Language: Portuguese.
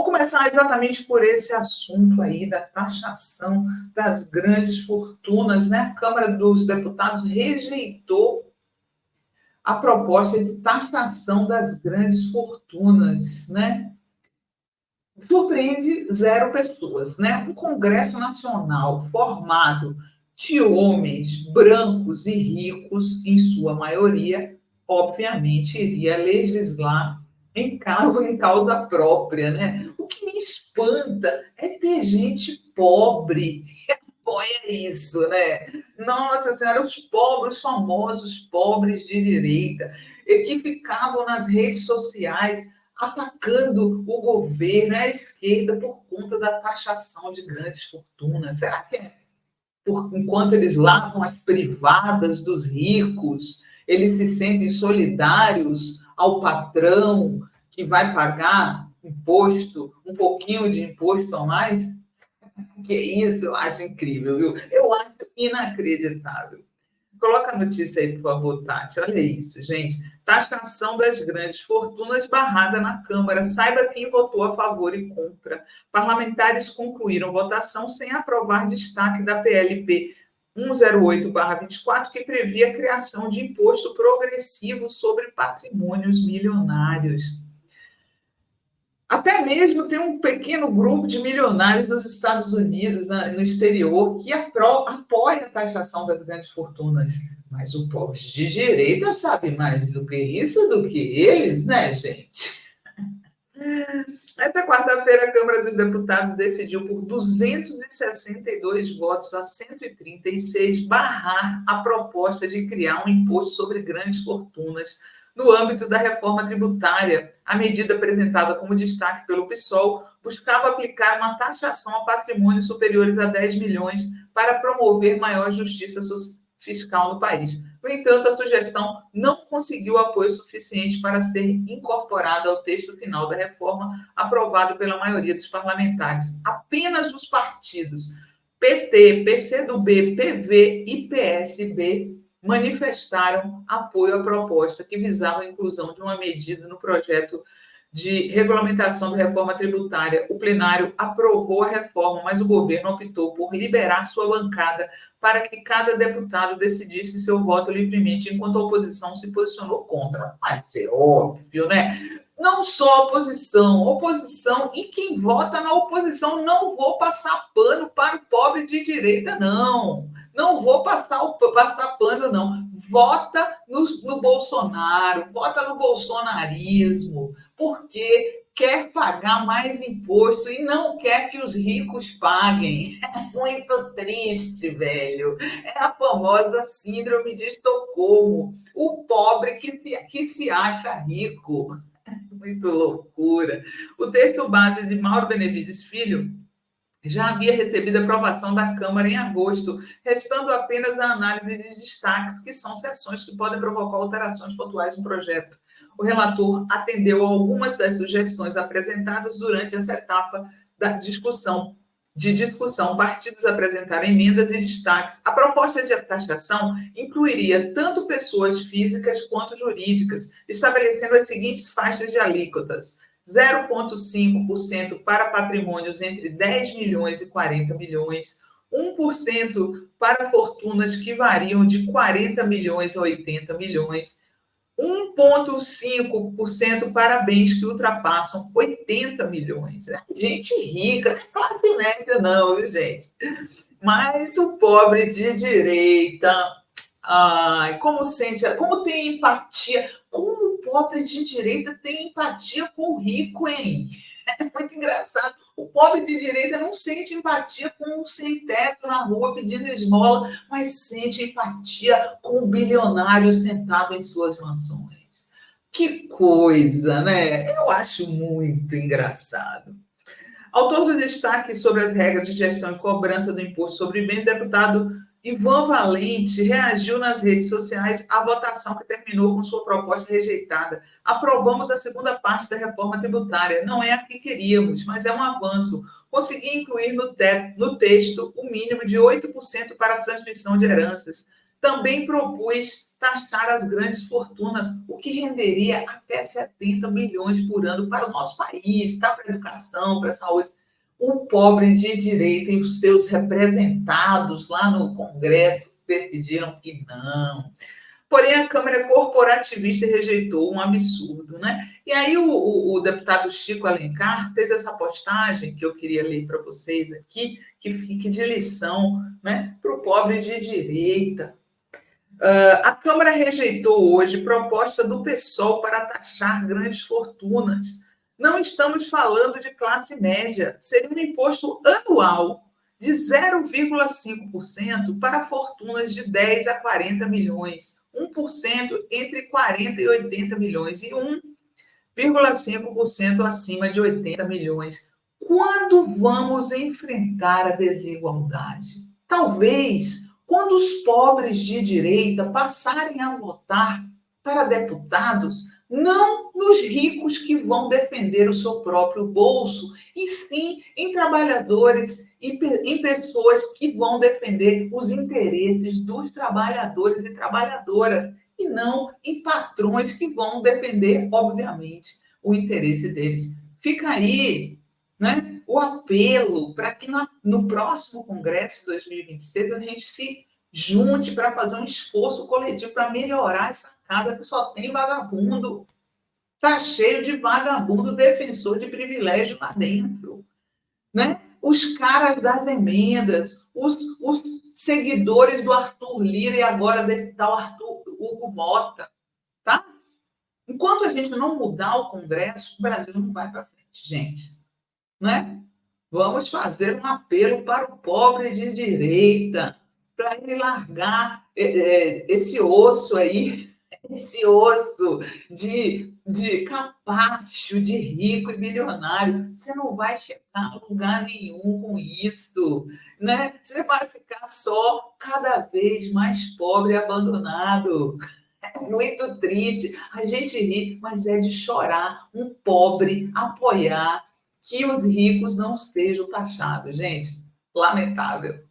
começar exatamente por esse assunto aí da taxação das grandes fortunas, né? A Câmara dos Deputados rejeitou a proposta de taxação das grandes fortunas, né? Surpreende zero pessoas, né? Um Congresso Nacional formado de homens brancos e ricos, em sua maioria, obviamente iria legislar em causa própria, né? O que me espanta é ter gente pobre. Olha isso, né? Nossa Senhora, os pobres, os famosos pobres de direita, e que ficavam nas redes sociais atacando o governo e a esquerda por conta da taxação de grandes fortunas. Será que é enquanto eles lavam as privadas dos ricos, eles se sentem solidários ao patrão que vai pagar imposto, um pouquinho de imposto a mais? Que isso, eu acho incrível, viu? Eu acho inacreditável. Coloca a notícia aí, por favor, Tati. Olha isso, gente. Taxação das grandes fortunas barrada na Câmara. Saiba quem votou a favor e contra. Parlamentares concluíram votação sem aprovar destaque da PLP 108/24, que previa a criação de imposto progressivo sobre patrimônios milionários. Até mesmo tem um pequeno grupo de milionários nos Estados Unidos, no exterior, que apoia a taxação das grandes fortunas. Mas o povo de direita sabe mais do que isso, do que eles, né, gente? Esta quarta-feira, a Câmara dos Deputados decidiu por 262 votos a 136 barrar a proposta de criar um imposto sobre grandes fortunas no âmbito da reforma tributária. A medida apresentada como destaque pelo PSOL buscava aplicar uma taxação a patrimônios superiores a 10 milhões para promover maior justiça fiscal no país. No entanto, a sugestão não conseguiu apoio suficiente para ser incorporada ao texto final da reforma, aprovado pela maioria dos parlamentares. Apenas os partidos PT, PCdoB, PV e PSB manifestaram apoio à proposta que visava a inclusão de uma medida no projeto de regulamentação da reforma tributária. O plenário aprovou a reforma, mas o governo optou por liberar sua bancada para que cada deputado decidisse seu voto livremente, enquanto a oposição se posicionou contra. Mas é óbvio, né? Não só oposição, e quem vota na oposição, não vou passar pano para o pobre de direita, não. Não vou passar pano, não. Vota no Bolsonaro, vota no bolsonarismo, porque quer pagar mais imposto e não quer que os ricos paguem. É muito triste, velho. É a famosa síndrome de Estocolmo. O pobre que se acha rico. Muito loucura. O texto base de Mauro Benevides Filho já havia recebido aprovação da Câmara em agosto, restando apenas a análise de destaques, que são seções que podem provocar alterações pontuais no projeto. O relator atendeu a algumas das sugestões apresentadas durante essa etapa da discussão. Partidos apresentaram emendas e destaques. A proposta de taxação incluiria tanto pessoas físicas quanto jurídicas, estabelecendo as seguintes faixas de alíquotas: 0,5% para patrimônios entre 10 milhões e 40 milhões, 1% para fortunas que variam de 40 milhões a 80 milhões, 1,5% para bens que ultrapassam 80 milhões. Gente rica, não é classe média não, viu, gente? Mas o pobre de direita, como tem empatia, como o pobre de direita tem empatia com o rico, hein? É muito engraçado. O pobre de direita não sente empatia com o sem-teto na rua pedindo esmola, mas sente empatia com o bilionário sentado em suas mansões. Que coisa, né? Eu acho muito engraçado. Autor do destaque sobre as regras de gestão e cobrança do imposto sobre bens, deputado Ivan Valente reagiu nas redes sociais à votação que terminou com sua proposta rejeitada. Aprovamos a segunda parte da reforma tributária. Não é a que queríamos, mas é um avanço. Consegui incluir no texto o mínimo de 8% para a transmissão de heranças. também propus taxar as grandes fortunas, o que renderia até 70 bilhões por ano para o nosso país, tá? Para a educação, para a saúde. O pobre de direita e os seus representados lá no Congresso decidiram que não. Porém, a Câmara corporativista rejeitou um absurdo, né? E aí o deputado Chico Alencar fez essa postagem que eu queria ler para vocês aqui, que fique de lição, né, para o pobre de direita. A Câmara rejeitou hoje proposta do PSOL para taxar grandes fortunas. Não estamos falando de classe média, seria um imposto anual de 0,5% para fortunas de 10 a 40 milhões, 1% entre 40 e 80 milhões e 1,5% acima de 80 milhões. Quando vamos enfrentar a desigualdade? Talvez quando os pobres de direita passarem a votar para deputados, não nos ricos que vão defender o seu próprio bolso, e sim em trabalhadores e em pessoas que vão defender os interesses dos trabalhadores e trabalhadoras, e não em patrões que vão defender, obviamente, o interesse deles. Fica aí, né, o apelo para que no próximo Congresso de 2026 a gente se junte para fazer um esforço coletivo para melhorar essa casa que só tem vagabundo. Está cheio de vagabundo defensor de privilégio lá dentro, né? Os caras das emendas, os seguidores do Arthur Lira e agora desse tal Arthur Hugo Mota, tá? Enquanto a gente não mudar o Congresso, o Brasil não vai para frente, gente, né? Vamos fazer um apelo para o pobre de direita, para ele largar esse osso aí, esse osso de capacho, de rico e bilionário. Você não vai chegar a lugar nenhum com isso, né? Você vai ficar só cada vez mais pobre e abandonado. É muito triste. A gente ri, mas é de chorar um pobre apoiar que os ricos não sejam taxados, gente. Lamentável.